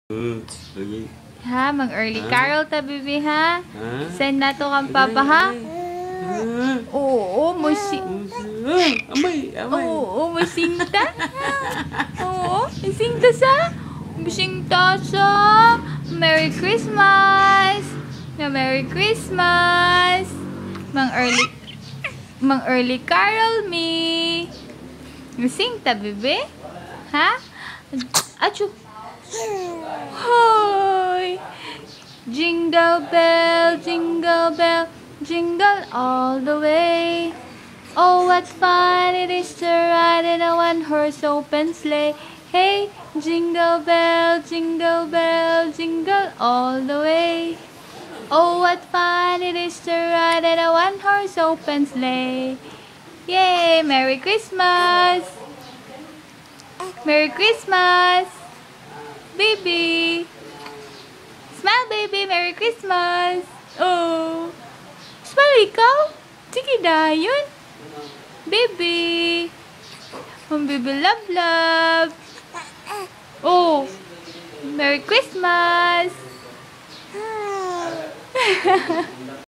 Okay. Ha, mag-early carol ta, bibi, ha? Ha? Send na to kang papa, ha? Oo, Amay. Oo, masinta. Oo, masinta sa? Masinta sa? Merry Christmas! Merry Christmas! Mang-early carol me. Masinta, bibi? Ha? Achoo! Hoy! Jingle bell, jingle all the way. Oh, what fun it is to ride in a one-horse open sleigh. Hey, jingle bell, jingle all the way. Oh, what fun it is to ride in a one-horse open sleigh. Yay! Merry Christmas! Merry Christmas! Baby! Smile, baby! Merry Christmas! Oh! Smile ikaw! Sige na, yun! Baby! Ang baby love! Oh! Merry Christmas!